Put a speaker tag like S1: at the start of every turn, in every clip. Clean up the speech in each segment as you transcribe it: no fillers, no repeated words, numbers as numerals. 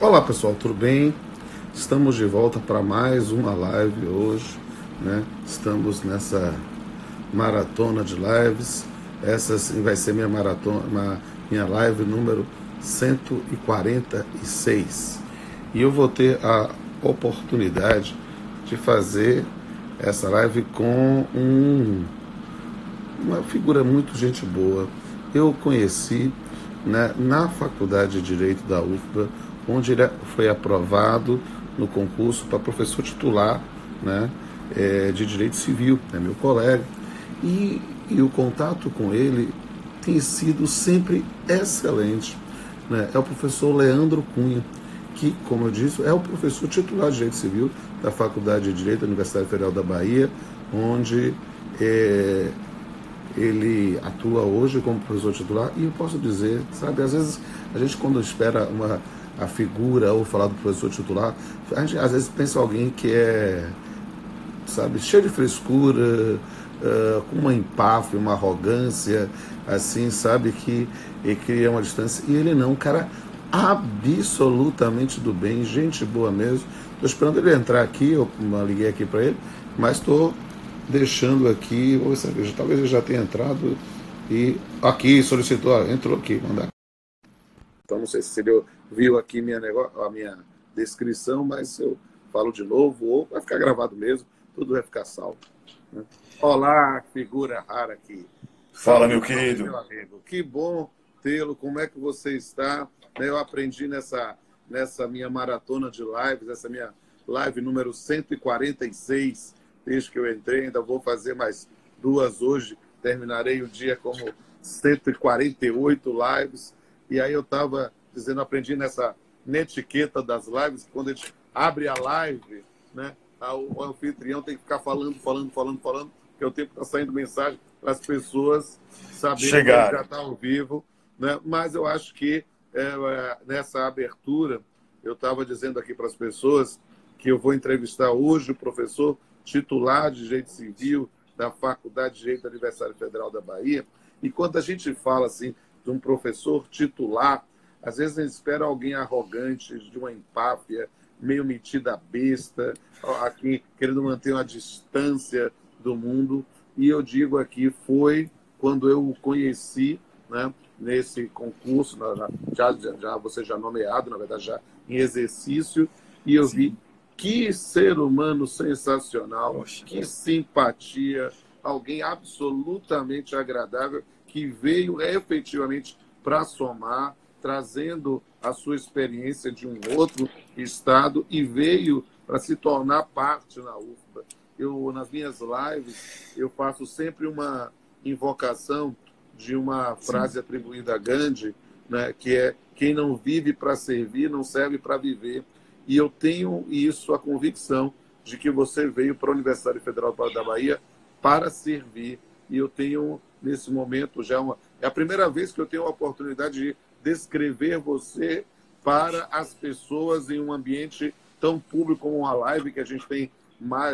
S1: Olá pessoal, tudo bem? Estamos de volta para mais uma live hoje, né? Estamos nessa maratona de lives. Essa vai ser minha maratona, minha live número 146. E eu vou ter a oportunidade de fazer essa live com uma figura muito gente boa. Eu conheci, né, na Faculdade de Direito da UFBA, onde ele foi aprovado no concurso para professor titular, né, de Direito Civil, é meu colega, e o contato com ele tem sido sempre excelente, né? É o professor Leandro Cunha, que, como eu disse, é o professor titular de Direito Civil da Faculdade de Direito da Universidade Federal da Bahia, onde ele atua hoje como professor titular. E eu posso dizer, sabe, às vezes a gente, quando espera a figura ou falar do professor titular, a gente às vezes pensa alguém que é, sabe, cheio de frescura, com uma empáfia, uma arrogância, assim, sabe, que cria uma distância. E ele não, um cara absolutamente do bem, gente boa mesmo. Estou esperando ele entrar aqui, eu liguei aqui para ele, mas estou deixando aqui, talvez ele já tenha entrado e aqui solicitou, entrou aqui, mandar. Então não sei se ele viu aqui a minha descrição, mas eu falo de novo, ou vai ficar gravado mesmo, tudo vai ficar salvo, né? Olá, figura rara aqui.
S2: Fala, meu querido.
S1: Meu amigo, que bom tê-lo, como é que você está? Eu aprendi nessa minha maratona de lives, essa minha live número 146, desde que eu entrei, ainda vou fazer mais 2 hoje, terminarei o dia como 148 lives. E aí eu estava dizendo, aprendi na etiqueta das lives, que quando a gente abre a live, né, o anfitrião tem que ficar falando, porque o tempo está saindo mensagem para as pessoas saberem que ele já está ao vivo, né? Mas eu acho que nessa abertura, eu estava dizendo aqui para as pessoas que eu vou entrevistar hoje o professor titular de Direito Civil da Faculdade de Direito da Universidade Federal da Bahia. E quando a gente fala assim de um professor titular, às vezes a gente espera alguém arrogante, de uma empáfia, meio metida besta, aqui querendo manter uma distância do mundo. E eu digo aqui, foi quando eu o conheci, né, nesse concurso, já você já nomeado, na verdade já em exercício, e eu vi que ser humano sensacional, que simpatia, alguém absolutamente agradável, que veio efetivamente para somar, trazendo a sua experiência de um outro estado e veio para se tornar parte na UFBA. Nas minhas lives, eu faço sempre uma invocação de uma frase atribuída a Gandhi, né, que é: quem não vive para servir, não serve para viver. E eu tenho a convicção de que você veio para a Universidade Federal da Bahia para servir. E eu tenho, nesse momento, é a primeira vez que eu tenho a oportunidade de descrever você para as pessoas em um ambiente tão público como uma live, que a gente tem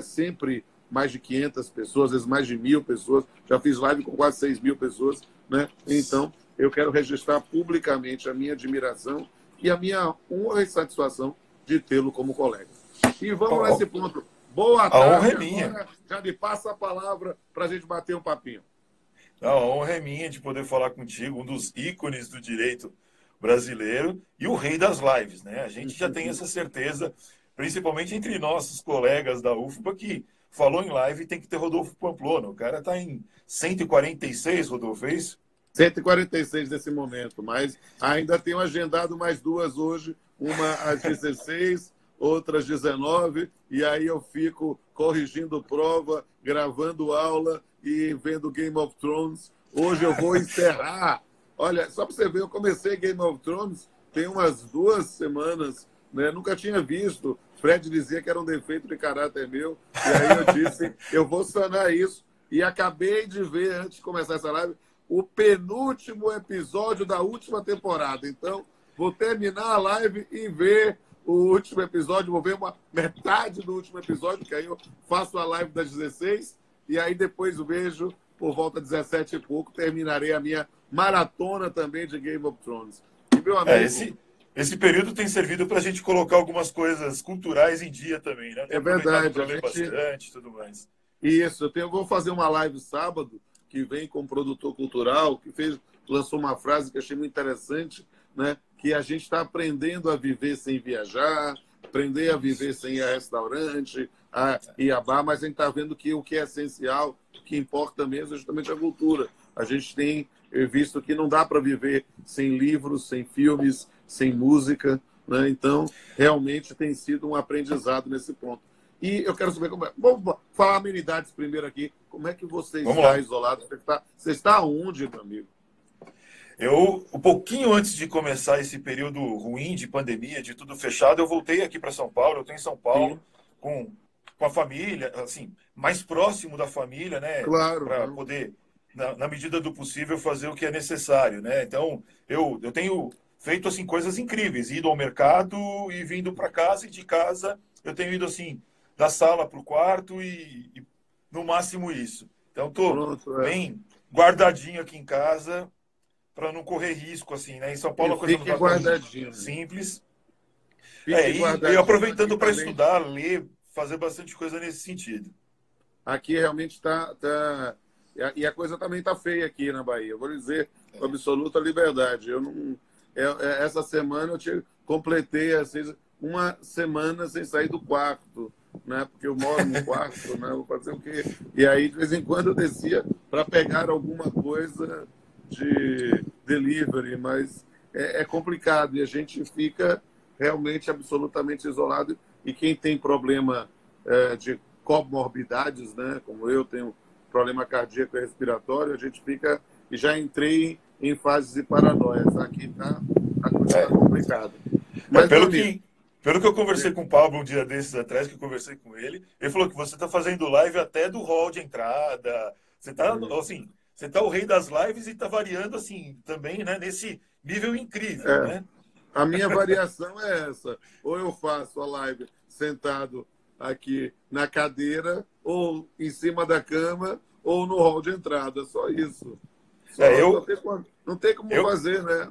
S1: sempre mais de 500 pessoas, às vezes mais de 1.000 pessoas. Já fiz live com quase 6.000 pessoas, né? Então, eu quero registrar publicamente a minha admiração e a minha honra e satisfação de tê-lo como colega. E vamos nesse ponto. Boa tarde.
S2: A honra é minha.
S1: Agora, já me passa a palavra para a gente bater um papinho.
S2: A honra é minha de poder falar contigo, um dos ícones do direito brasileiro e o rei das lives, né? A gente já tem essa certeza, principalmente entre nossos colegas da UFBA, que falou em live tem que ter Rodolfo Pamplona. O cara está em 146, Rodolfo, é isso?
S1: 146 nesse momento, mas ainda tenho agendado mais 2 hoje, uma às 16, outra às 19, e aí eu fico corrigindo prova, gravando aula e vendo Game of Thrones. Hoje eu vou encerrar. Olha, só para você ver, eu comecei Game of Thrones tem umas 2 semanas, né? Nunca tinha visto. Fred dizia que era um defeito de caráter meu, e aí eu disse, eu vou sanar isso. E acabei de ver, antes de começar essa live, o penúltimo episódio da última temporada. Então, vou terminar a live e ver o último episódio. Vou ver uma metade do último episódio, que aí eu faço a live das 16, e aí depois vejo, por volta de 17 e pouco, terminarei a minha maratona também de Game of Thrones. E, meu amigo,
S2: esse período tem servido para a gente colocar algumas coisas culturais em dia também, né? Tem
S1: É
S2: aproveitado
S1: verdade.
S2: para ler bastante e tudo mais.
S1: Isso, vou fazer uma live sábado, que vem com um produtor cultural, lançou uma frase que achei muito interessante, né? Que a gente está aprendendo a viver sem viajar, aprender a viver sem ir a restaurante, a ir a bar, mas a gente está vendo que o que é essencial, o que importa mesmo é justamente a cultura. A gente tem visto que não dá para viver sem livros, sem filmes, sem música, né? Então, realmente tem sido um aprendizado nesse ponto. E eu quero saber como é. Vamos falar amenidades primeiro aqui. Como é que você
S2: Vamos
S1: está
S2: lá.
S1: isolado? Você está onde, meu amigo?
S2: Um pouquinho antes de começar esse período ruim de pandemia, de tudo fechado, eu voltei aqui para São Paulo. Eu estou em São Paulo com a família, assim, mais próximo da família, né?
S1: Claro.
S2: Para poder, na medida do possível, fazer o que é necessário, né? Então, eu tenho feito, assim, coisas incríveis. Ido ao mercado e vindo para casa, e de casa eu tenho ido, assim, da sala para o quarto e no máximo isso. Então, estou bem guardadinho aqui em casa, para não correr risco, assim, né? Em São Paulo a coisa não
S1: Fique
S2: está tão
S1: guardadinho.
S2: simples.
S1: Fique
S2: E
S1: guardadinho.
S2: aproveitando para estudar, ler, fazer bastante coisa nesse sentido.
S1: Aqui realmente está... E a coisa também está feia aqui na Bahia. Eu vou dizer com absoluta liberdade. Eu não... Essa semana completei assim, uma semana sem sair do quarto, né? Porque eu moro no quarto, né? Vou fazer o quê? E aí, de vez em quando, eu descia para pegar alguma coisa de delivery, mas é complicado e a gente fica realmente absolutamente isolado. E quem tem problema de comorbidades, né? Como eu tenho problema cardíaco e respiratório, a gente fica... E já entrei em fases de paranoias. Aqui a coisa está complicada. Mas,
S2: pelo que eu conversei com o Pablo um dia desses atrás, que eu conversei com ele falou que você está fazendo live até do hall de entrada. Você está, assim, você tá o rei das lives e está variando, assim, também, né, nesse nível incrível, né?
S1: A minha variação é essa. Ou eu faço a live sentado aqui na cadeira, ou em cima da cama, ou no hall de entrada. Só isso. Não tem como fazer, né?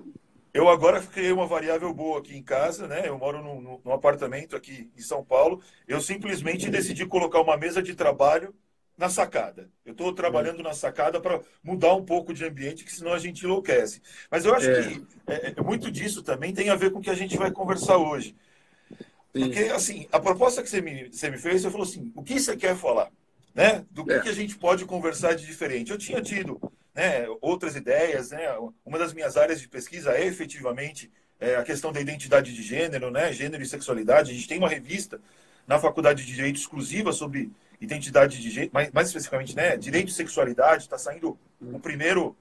S2: Eu agora criei uma variável boa aqui em casa, né? Eu moro num apartamento aqui em São Paulo. Eu simplesmente decidi colocar uma mesa de trabalho na sacada. Eu estou trabalhando na sacada para mudar um pouco de ambiente, que senão a gente enlouquece. Mas eu acho que muito disso também tem a ver com o que a gente vai conversar hoje. Porque, assim, a proposta que você me fez, você falou assim, o que você quer falar? Né? Do que a gente pode conversar de diferente? Eu tinha tido, né, outras ideias, né? Uma das minhas áreas de pesquisa é efetivamente a questão da identidade de gênero, né? Gênero e sexualidade. A gente tem uma revista na Faculdade de Direito exclusiva sobre identidade de gênero, mais especificamente, né? Direito e sexualidade. Está saindo o primeiro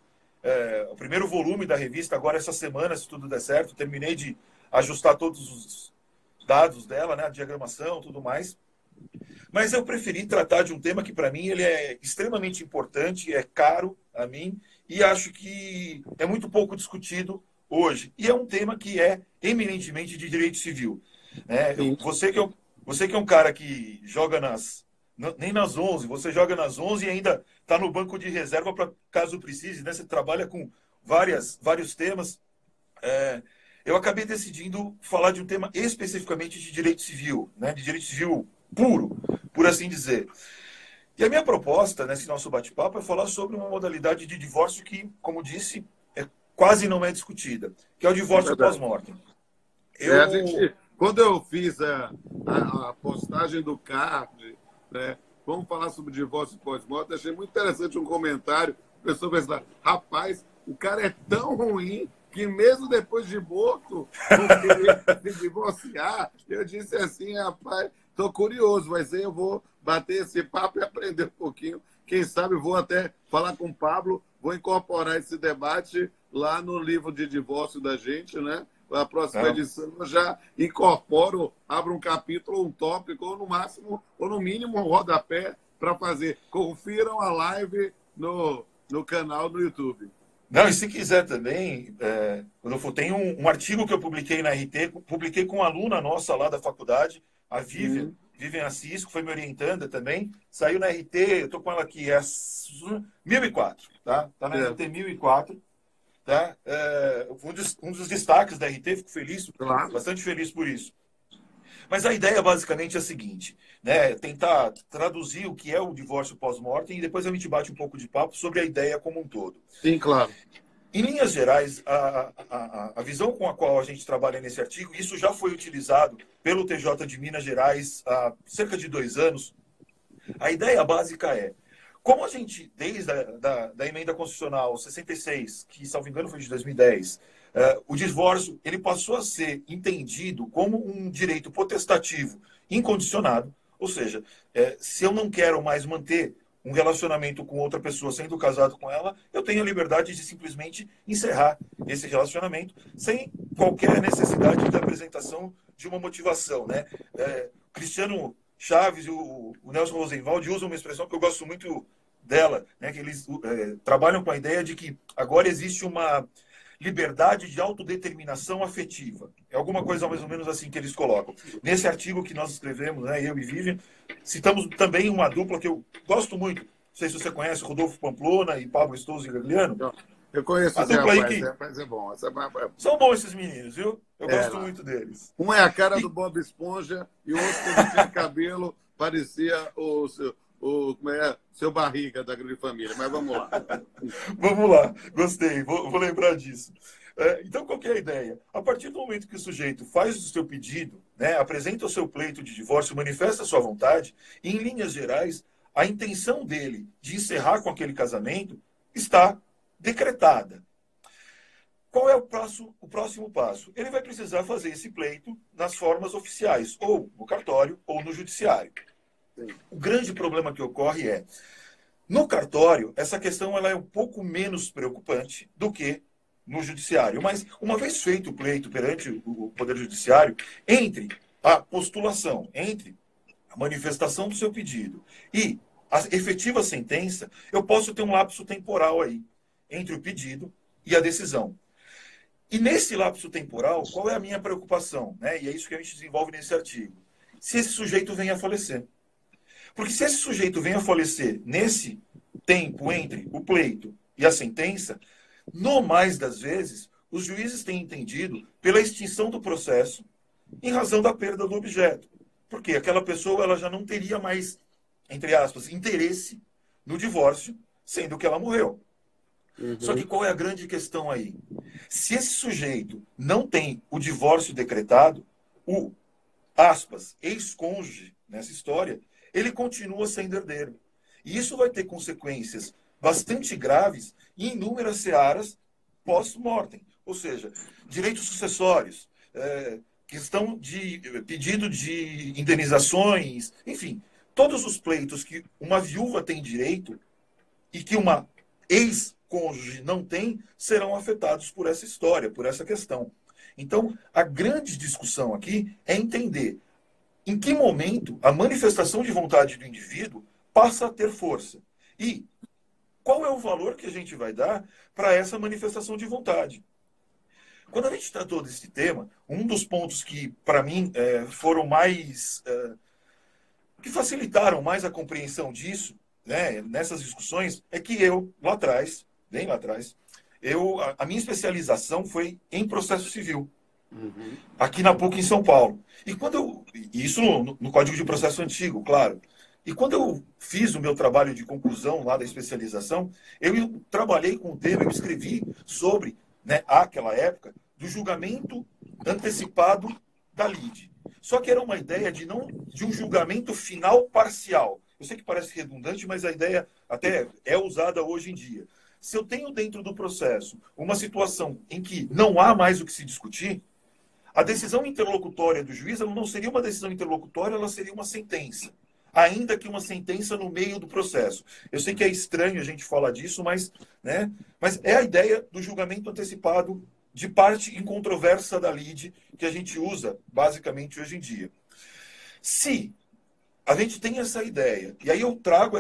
S2: volume da revista agora essa semana, se tudo der certo. Terminei de ajustar todos os dados dela, né? A diagramação, tudo mais. Mas eu preferi tratar de um tema que, para mim, ele é extremamente importante, é caro a mim, e acho que é muito pouco discutido hoje. E é um tema que é eminentemente de direito civil. Né? Você que é um cara que joga nem nas 11, você joga nas 11 e ainda está no banco de reserva para caso precise, né? Você trabalha com vários temas. Eu acabei decidindo falar de um tema especificamente de direito civil, né? De direito civil puro, por assim dizer. E a minha proposta nesse nosso bate-papo é falar sobre uma modalidade de divórcio que, como disse, quase não é discutida, que é o divórcio pós-mortem.
S1: Quando eu fiz a postagem do card, né, vamos falar sobre divórcio pós-morte, achei muito interessante um comentário. A pessoa pensa, rapaz, o cara é tão ruim que mesmo depois de morto, não queria se divorciar. Eu disse assim, rapaz, estou curioso, mas aí eu vou bater esse papo e aprender um pouquinho. Quem sabe vou até falar com o Pablo, vou incorporar esse debate lá no livro de divórcio da gente, né? A próxima edição eu já incorporo, abro um capítulo, um tópico, ou no máximo, ou no mínimo, um rodapé para fazer. Confiram a live no canal do YouTube.
S2: Não, e se quiser também, tem um artigo que eu publiquei na RT, publiquei com uma aluna nossa lá da faculdade, a Vivian Assis, que foi me orientando também, saiu na RT, eu estou com ela aqui, é 1004, tá? Tá na RT 1004. tá? Um dos destaques da RT, fico feliz,
S1: Claro.
S2: bastante feliz por isso. Mas a ideia basicamente é a seguinte, né? Tentar traduzir o que é o divórcio pós-mortem e depois a gente bate um pouco de papo sobre a ideia como um todo.
S1: Sim, claro.
S2: Em linhas gerais, a visão com a qual a gente trabalha nesse artigo, isso já foi utilizado pelo TJ de Minas Gerais há cerca de 2 anos. A ideia básica é, como a gente, desde da emenda constitucional 66, que, salvo engano, foi de 2010, o divórcio ele passou a ser entendido como um direito potestativo incondicionado, ou seja, se eu não quero mais manter um relacionamento com outra pessoa sendo casado com ela, eu tenho a liberdade de simplesmente encerrar esse relacionamento sem qualquer necessidade de apresentação de uma motivação, né? Cristiano Chaves e o Nelson Rosenwald usam uma expressão que eu gosto muito dela, né? Que eles trabalham com a ideia de que agora existe uma liberdade de autodeterminação afetiva. É alguma coisa mais ou menos assim que eles colocam. Nesse artigo que nós escrevemos, né, eu e Vivian, citamos também uma dupla que eu gosto muito. Não sei se você conhece, Rodolfo Pamplona e Pablo Estouso e Gagliano.
S1: Eu conheço esse rapaz é bom.
S2: São bons esses meninos, viu? Eu gosto muito deles.
S1: Um é a cara do Bob Esponja e o outro, quando tinha cabelo, parecia como é, seu Barriga da Grande Família. Mas vamos lá.
S2: Vamos lá, gostei, vou lembrar disso. Então, qual que é a ideia? A partir do momento que o sujeito faz o seu pedido, né, apresenta o seu pleito de divórcio, manifesta a sua vontade, e, em linhas gerais, a intenção dele de encerrar com aquele casamento está decretada. Qual é o próximo passo? Ele vai precisar fazer esse pleito nas formas oficiais, ou no cartório, ou no judiciário. O grande problema que ocorre é, no cartório, essa questão ela é um pouco menos preocupante do que no judiciário. Mas, uma vez feito o pleito perante o Poder Judiciário, entre a postulação, entre a manifestação do seu pedido e a efetiva sentença, eu posso ter um lapso temporal aí, entre o pedido e a decisão. E nesse lapso temporal, qual é a minha preocupação? Né? E é isso que a gente desenvolve nesse artigo. Se esse sujeito vem a falecer. Porque se esse sujeito vem a falecer nesse tempo entre o pleito e a sentença, no mais das vezes, os juízes têm entendido pela extinção do processo em razão da perda do objeto. Porque aquela pessoa ela já não teria mais, entre aspas, interesse no divórcio, sendo que ela morreu. Só que qual é a grande questão aí? Se esse sujeito não tem o divórcio decretado, o, aspas, ex-cônjuge nessa história, ele continua sendo herdeiro. E isso vai ter consequências bastante graves em inúmeras searas pós-mortem. Ou seja, direitos sucessórios, questão de pedido de indenizações, enfim, todos os pleitos que uma viúva tem direito e que uma ex-cônjuge não tem, serão afetados por essa história, por essa questão. Então, a grande discussão aqui é entender em que momento a manifestação de vontade do indivíduo passa a ter força. E qual é o valor que a gente vai dar para essa manifestação de vontade. Quando a gente tratou desse tema, um dos pontos que, para mim, foram mais... que facilitaram mais a compreensão disso, né, nessas discussões, é que eu, lá atrás, bem lá atrás, a minha especialização foi em processo civil. Aqui na PUC, em São Paulo. E isso no Código de Processo Antigo, claro. E quando eu fiz o meu trabalho de conclusão lá da especialização, eu trabalhei com o tema, eu escrevi sobre, né, àquela época, do julgamento antecipado da lide. Só que era uma ideia de um julgamento final parcial. Eu sei que parece redundante, mas a ideia até é usada hoje em dia. Se eu tenho dentro do processo uma situação em que não há mais o que se discutir, a decisão interlocutória do juiz ela não seria uma decisão interlocutória, ela seria uma sentença. Ainda que uma sentença no meio do processo. Eu sei que é estranho a gente falar disso, mas é a ideia do julgamento antecipado de parte incontroversa da lide que a gente usa, basicamente, hoje em dia. Se a gente tem essa ideia, e aí eu trago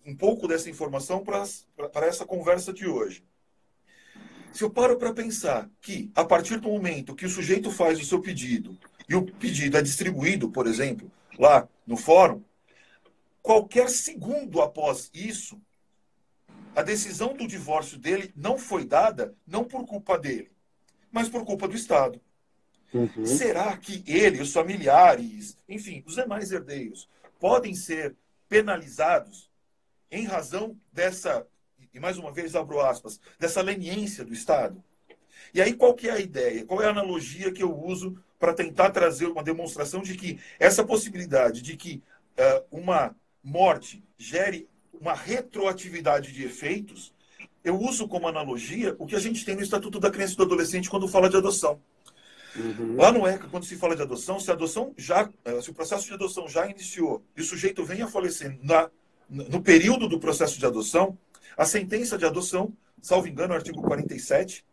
S2: um pouco dessa informação para essa conversa de hoje. Se eu paro para pensar que, a partir do momento que o sujeito faz o seu pedido, e o pedido é distribuído, por exemplo, lá no fórum, qualquer segundo após isso, a decisão do divórcio dele não foi dada não por culpa dele, mas por culpa do Estado.
S1: Uhum.
S2: Será que ele, os familiares, enfim, os demais herdeiros, podem ser penalizados em razão dessa, e mais uma vez abro aspas, dessa leniência do Estado? E aí qual que é a ideia? Qual é a analogia que eu uso para tentar trazer uma demonstração de que essa possibilidade de que uma morte gere uma retroatividade de efeitos, eu uso como analogia o que a gente tem no Estatuto da Criança e do Adolescente quando fala de adoção.
S1: Uhum.
S2: Lá no ECA, quando se fala de adoção, se o processo de adoção já iniciou e o sujeito vem a falecer no período do processo de adoção, a sentença de adoção, salvo engano, o artigo 47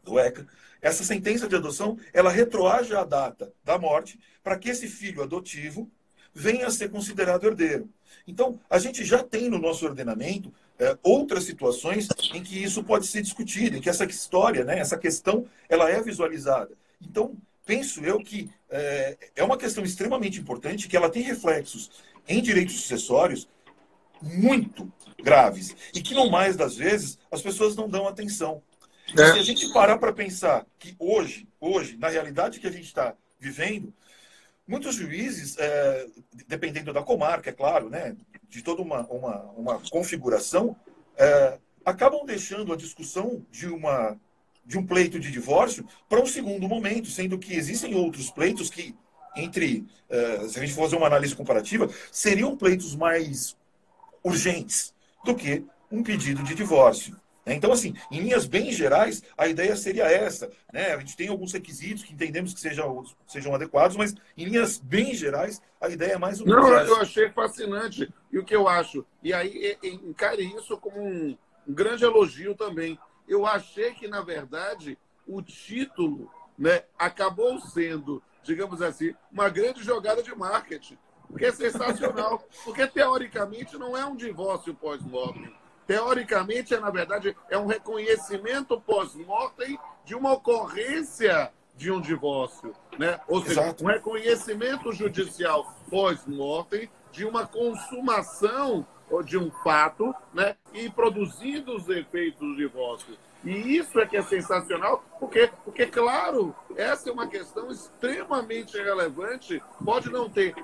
S2: do ECA, essa sentença de adoção, ela retroage a data da morte para que esse filho adotivo venha a ser considerado herdeiro. Então, a gente já tem no nosso ordenamento outras situações em que isso pode ser discutido, em que essa história, né, essa questão, ela é visualizada. Então, penso eu que é uma questão extremamente importante, que ela tem reflexos em direitos sucessórios muito graves, e que, no mais das vezes, as pessoas não dão atenção. Se a gente parar para pensar que hoje, na realidade que a gente está vivendo, muitos juízes, dependendo da comarca, é claro, né, de toda uma configuração, acabam deixando a discussão de um pleito de divórcio para um segundo momento, sendo que existem outros pleitos que, se a gente for fazer uma análise comparativa, seriam pleitos mais urgentes do que um pedido de divórcio. Então, assim, em linhas bem gerais, a ideia seria essa, né? A gente tem alguns requisitos que entendemos que sejam adequados, mas em linhas bem gerais, a ideia é mais ou menos essa.
S1: Eu achei fascinante. E o que eu acho? E aí, encare isso como um grande elogio também. Eu achei que, na verdade, o título, né, acabou sendo, digamos assim, uma grande jogada de marketing. Porque é sensacional. Porque, teoricamente, não é um divórcio pós-mortem. Teoricamente, na verdade, é um reconhecimento pós-mortem de uma ocorrência de um divórcio, né? Ou seja,
S2: Exato.
S1: Um reconhecimento judicial pós-mortem de uma consumação de um fato, né? E produzindo os efeitos do divórcio. E isso é que é sensacional, porque, claro, essa é uma questão extremamente relevante, pode não ter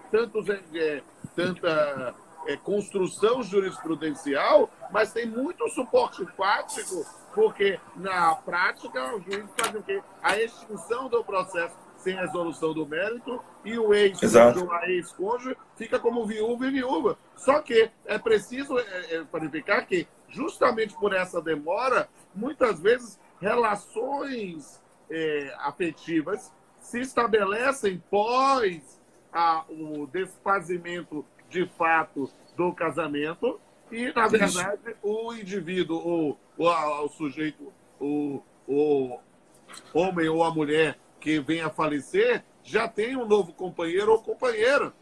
S1: tanta construção jurisprudencial, mas tem muito suporte fático, porque na prática o juiz faz o quê? A extinção do processo sem resolução do mérito e o ex-cônjuge ou a ex-cônjuge fica como viúva e viúva. Só que é preciso verificar que, justamente por essa demora, muitas vezes relações afetivas se estabelecem pós o desfazimento de fato do casamento e, na verdade, o indivíduo, o sujeito, o homem ou a mulher que vem a falecer, já tem um novo companheiro ou companheira.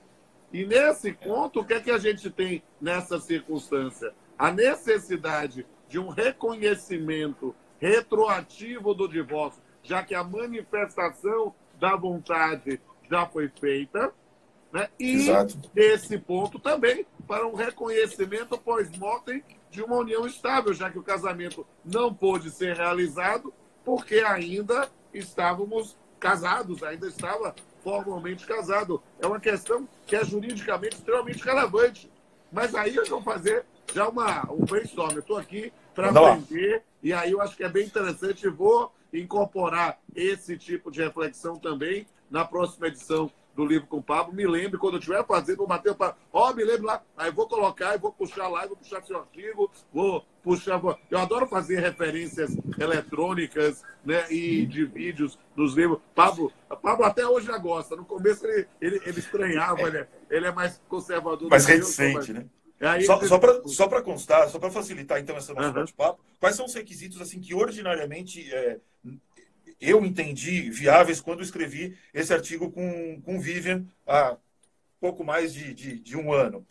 S1: E, nesse ponto, o que é que a gente tem nessa circunstância? A necessidade de um reconhecimento retroativo do divórcio, já que a manifestação da vontade já foi feita, né? E,
S2: Exato.
S1: nesse ponto também, para um reconhecimento pós-mortem de uma união estável, já que o casamento não pôde ser realizado porque ainda estávamos casados, ainda estava formalmente casado. É uma questão que é juridicamente extremamente relevante. Mas aí eu vou fazer já um brainstorm. Eu estou aqui para aprender, e aí eu acho que é bem interessante e vou incorporar esse tipo de reflexão também na próxima edição do Livro com o Pablo. Me lembre, quando eu estiver fazendo, vou bater para... me lembre lá. Aí vou colocar, vou puxar lá, vou puxar seu artigo, Eu adoro fazer referências eletrônicas, né, e de vídeos dos livros. Pablo até hoje já gosta. No começo ele estranhava, ele é mais conservador.
S2: Mais reticente, né?
S1: Aí,
S2: só para constar, só para facilitar então essa nossa bate-papo, quais são os requisitos assim que ordinariamente eu entendi viáveis quando escrevi esse artigo com Vivian há pouco mais de um ano?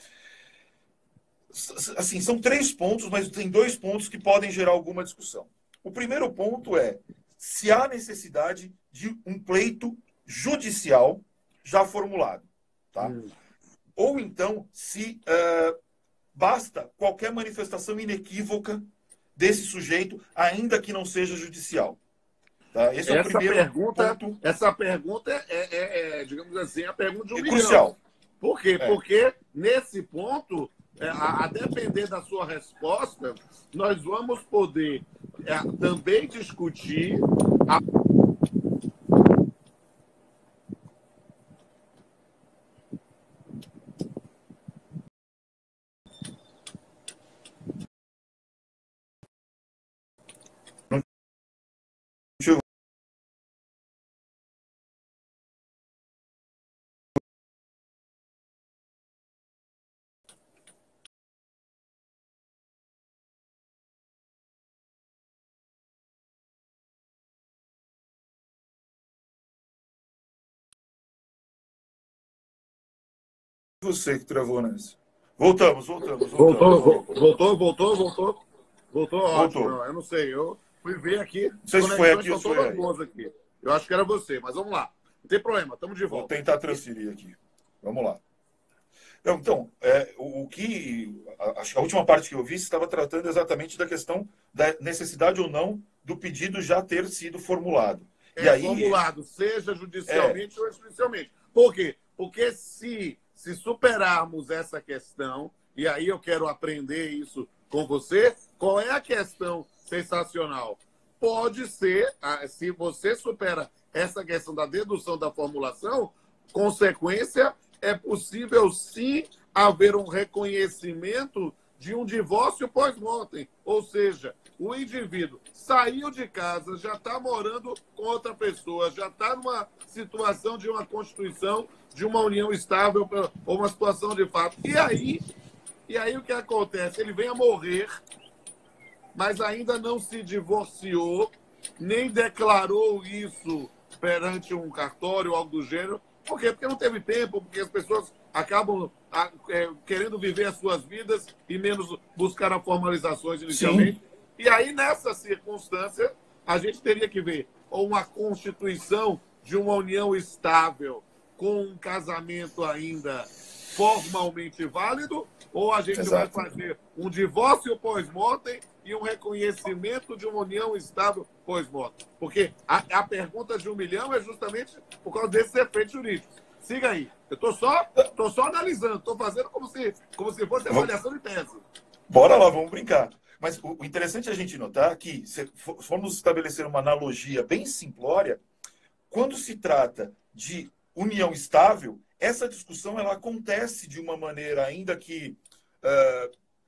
S2: Assim, são 3 pontos, mas tem 2 pontos que podem gerar alguma discussão. O primeiro ponto é se há necessidade de um pleito judicial já formulado, tá? Ou então se basta qualquer manifestação inequívoca desse sujeito, ainda que não seja judicial? Tá? Esse é o primeiro ponto.
S1: Essa pergunta digamos assim, a pergunta de um milhão.
S2: Crucial.
S1: Por quê? Porque nesse ponto, a depender da sua resposta, nós vamos poder também discutir
S2: Você que travou nessa. Voltamos.
S1: Voltou, ótimo. Não, eu não sei, eu fui ver aqui.
S2: Não sei se foi aqui ou foi aí.
S1: Aqui. Eu acho que era você, mas vamos lá. Não tem problema, estamos de volta.
S2: Vou tentar transferir aqui. Vamos lá. Então, a última parte que eu vi estava tratando exatamente da questão da necessidade ou não do pedido já ter sido formulado.
S1: Formulado, seja judicialmente ou extrajudicialmente. Por quê? Porque se superarmos essa questão, e aí eu quero aprender isso com você, qual é a questão sensacional? Pode ser, se você supera essa questão da dedução da formulação, consequência, é possível sim haver um reconhecimento de um divórcio pós-mortem. Ou seja, o indivíduo saiu de casa, já está morando com outra pessoa, já está numa situação de uma constituição de uma união estável ou uma situação de fato. E aí o que acontece? Ele vem a morrer, mas ainda não se divorciou, nem declarou isso perante um cartório ou algo do gênero. Por quê? Porque não teve tempo, porque as pessoas acabam querendo viver as suas vidas e menos buscar as formalizações inicialmente. Sim. E aí, nessa circunstância, a gente teria que ver ou uma constituição de uma união estável com um casamento ainda formalmente válido, ou a gente vai fazer um divórcio pós-mortem e um reconhecimento de uma união estável pós-mortem. Porque a pergunta de 1 milhão é justamente por causa desses efeitos jurídicos. Siga aí. Eu estou só analisando, estou fazendo como se fosse avaliação de tese.
S2: Bora lá, vamos brincar. Mas o interessante é a gente notar que, se formos estabelecer uma analogia bem simplória, quando se trata de união estável, essa discussão ela acontece de uma maneira ainda que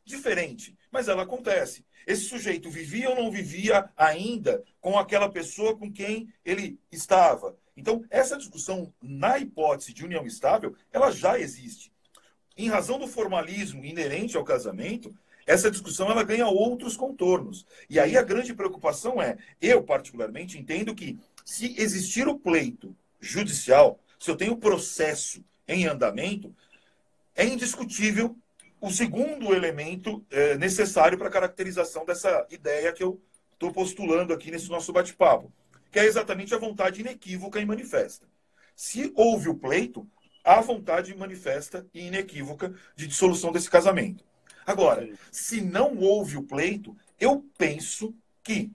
S2: diferente, mas ela acontece. Esse sujeito vivia ou não vivia ainda com aquela pessoa com quem ele estava. Então, essa discussão, na hipótese de união estável, ela já existe. Em razão do formalismo inerente ao casamento, essa discussão ela ganha outros contornos. E aí a grande preocupação eu particularmente entendo que se existir o pleito judicial, se eu tenho processo em andamento, é indiscutível o segundo elemento necessário para a caracterização dessa ideia que eu estou postulando aqui nesse nosso bate-papo, que é exatamente a vontade inequívoca e manifesta. Se houve o pleito, há vontade manifesta e inequívoca de dissolução desse casamento. Agora, se não houve o pleito, eu penso que,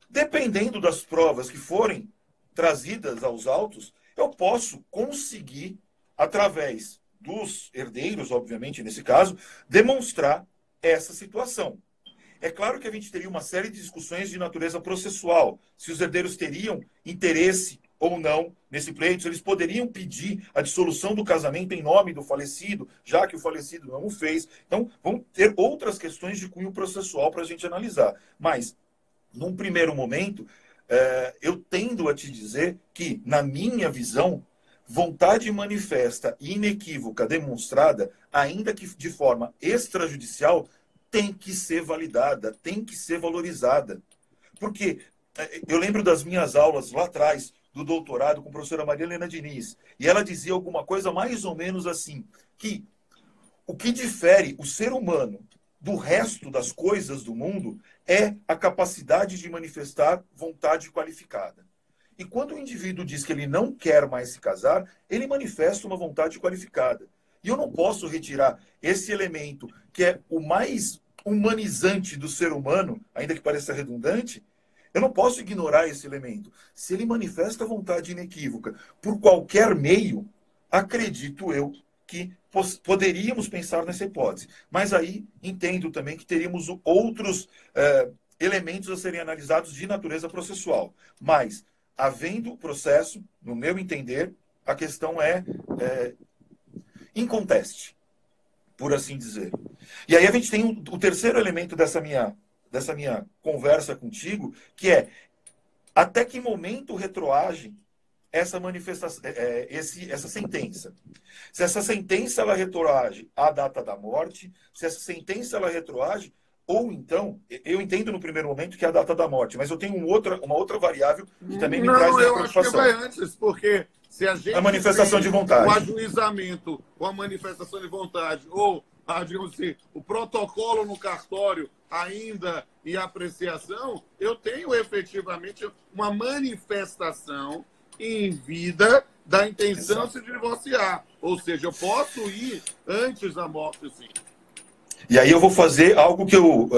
S2: dependendo das provas que forem trazidas aos autos, eu posso conseguir, através dos herdeiros, obviamente, nesse caso, demonstrar essa situação. É claro que a gente teria uma série de discussões de natureza processual, se os herdeiros teriam interesse ou não nesse pleito, se eles poderiam pedir a dissolução do casamento em nome do falecido, já que o falecido não o fez. Então, vão ter outras questões de cunho processual para a gente analisar. Mas, num primeiro momento, eu tendo a te dizer que, na minha visão, vontade manifesta e inequívoca demonstrada, ainda que de forma extrajudicial, tem que ser validada, tem que ser valorizada. Porque eu lembro das minhas aulas lá atrás, do doutorado com a professora Maria Helena Diniz, e ela dizia alguma coisa mais ou menos assim, que o que difere o ser humano do resto das coisas do mundo é a capacidade de manifestar vontade qualificada. E quando o indivíduo diz que ele não quer mais se casar, ele manifesta uma vontade qualificada. E eu não posso retirar esse elemento, que é o mais humanizante do ser humano, ainda que pareça redundante, eu não posso ignorar esse elemento. Se ele manifesta vontade inequívoca por qualquer meio, acredito eu que poderíamos pensar nessa hipótese. Mas aí entendo também que teríamos outros elementos a serem analisados de natureza processual. Mas, havendo processo, no meu entender, a questão é inconteste, por assim dizer. E aí a gente tem o terceiro elemento dessa minha conversa contigo, que é até que momento retroage essa manifestação, essa sentença. Se essa sentença ela retroage à data da morte, se essa sentença ela retroage, ou então, eu entendo no primeiro momento que é a data da morte, mas eu tenho uma outra variável que também me traz uma preocupação.
S1: Acho que vai antes, porque se a gente
S2: a manifestação de vontade,
S1: o ajuizamento com a manifestação de vontade, ou digamos assim, o protocolo no cartório ainda em apreciação, eu tenho efetivamente uma manifestação em vida da intenção de se divorciar. Ou seja, eu posso ir antes da morte, sim.
S2: E aí eu vou fazer algo que eu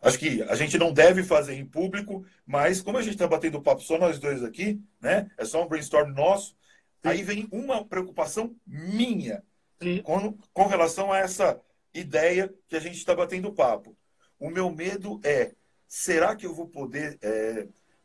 S2: acho que a gente não deve fazer em público, mas como a gente está batendo papo só nós dois aqui, né? É só um brainstorm nosso. Sim. Aí vem uma preocupação minha com relação a essa ideia que a gente está batendo papo. O meu medo é, será que eu vou poder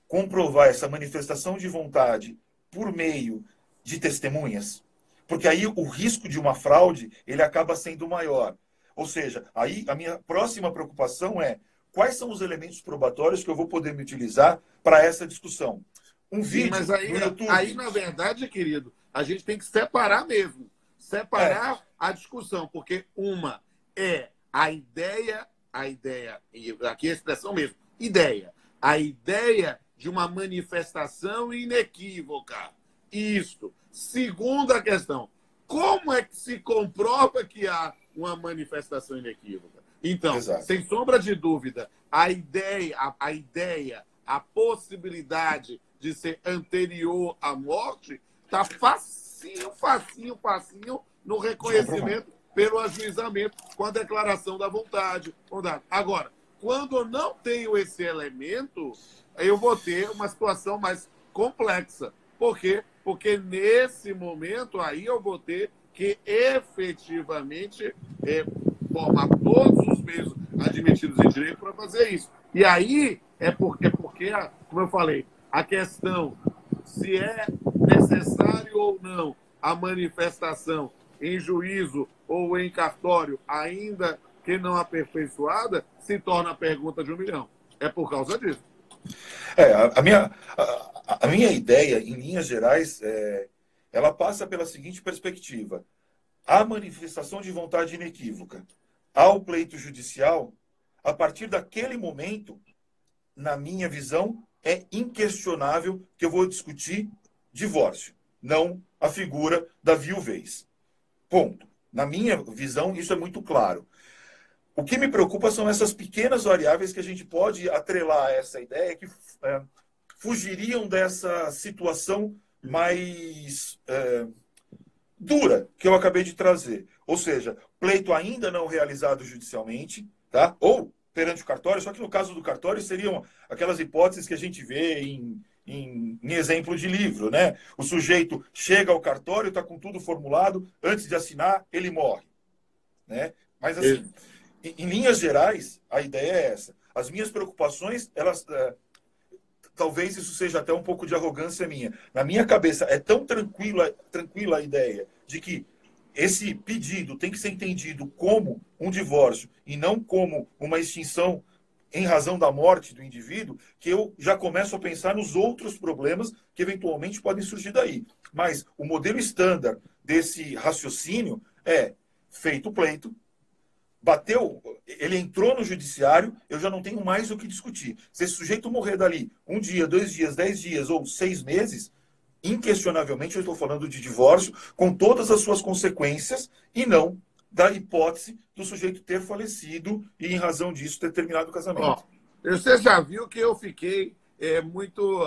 S2: comprovar essa manifestação de vontade por meio de testemunhas? Porque aí o risco de uma fraude ele acaba sendo maior. Ou seja, aí a minha próxima preocupação é quais são os elementos probatórios que eu vou poder me utilizar para essa discussão. Um vídeo
S1: mas aí,
S2: no YouTube...
S1: aí, na verdade, querido, a gente tem que separar mesmo. Separar a discussão, porque uma é a ideia, e aqui é a expressão mesmo, a ideia de uma manifestação inequívoca. Isto. Segunda questão, como é que se comprova que há uma manifestação inequívoca? Então, sem sombra de dúvida, a possibilidade de ser anterior à morte está facinho no reconhecimento pelo ajuizamento com a declaração da vontade. Agora, quando eu não tenho esse elemento, eu vou ter uma situação mais complexa. Por quê? Porque nesse momento aí eu vou ter que efetivamente formar todos os meios admitidos em direito para fazer isso. E aí é porque, como eu falei, a questão se é necessário ou não a manifestação em juízo ou em cartório, ainda que não aperfeiçoada, se torna a pergunta de 1 milhão. É por causa disso.
S2: A minha ideia, em linhas gerais, ela passa pela seguinte perspectiva. A manifestação de vontade inequívoca ao pleito judicial, a partir daquele momento, na minha visão, é inquestionável que eu vou discutir divórcio, não a figura da viuvez. Ponto. Na minha visão, isso é muito claro. O que me preocupa são essas pequenas variáveis que a gente pode atrelar a essa ideia que fugiriam dessa situação mais dura que eu acabei de trazer. Ou seja, pleito ainda não realizado judicialmente, tá? Ou perante o cartório, só que no caso do cartório seriam aquelas hipóteses que a gente vê em exemplo de livro, né? O sujeito chega ao cartório, está com tudo formulado, antes de assinar, ele morre, né? Mas assim, em linhas gerais, a ideia é essa. As minhas preocupações, elas... talvez isso seja até um pouco de arrogância minha. Na minha cabeça, é tão tranquila a ideia de que esse pedido tem que ser entendido como um divórcio e não como uma extinção em razão da morte do indivíduo, que eu já começo a pensar nos outros problemas que eventualmente podem surgir daí. Mas o modelo estándar desse raciocínio é feito o pleito, bateu, ele entrou no judiciário, eu já não tenho mais o que discutir. Se esse sujeito morrer dali 1 dia, 2 dias, 10 dias ou 6 meses, inquestionavelmente eu estou falando de divórcio com todas as suas consequências e não da hipótese do sujeito ter falecido e, em razão disso, ter terminado o casamento.
S1: Você já viu que eu fiquei muito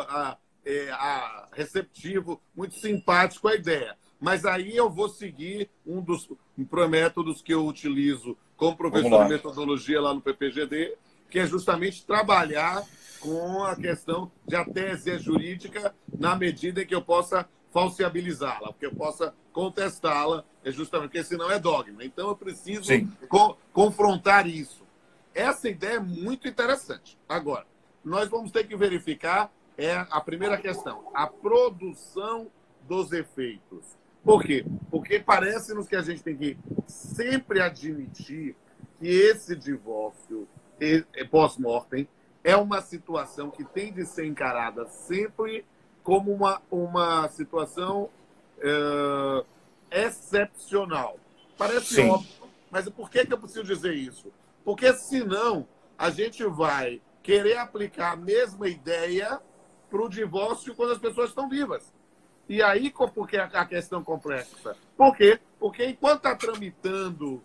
S1: receptivo, muito simpático à ideia. Mas aí eu vou seguir um dos métodos que eu utilizo como professor de metodologia lá no PPGD, que é justamente trabalhar com a questão de a tese jurídica na medida em que eu possa falseabilizá-la, que eu possa contestá-la, justamente porque senão é dogma. Então eu preciso confrontar isso. Essa ideia é muito interessante. Agora, nós vamos ter que verificar a primeira questão, a produção dos efeitos. Por quê? Porque parece-nos que a gente tem que sempre admitir que esse divórcio pós-mortem é uma situação que tem de ser encarada sempre como uma situação excepcional. Parece óbvio, mas por que eu preciso dizer isso? Porque senão a gente vai querer aplicar a mesma ideia para o divórcio quando as pessoas estão vivas. E aí, porque a questão complexa? Por quê? Porque enquanto está tramitando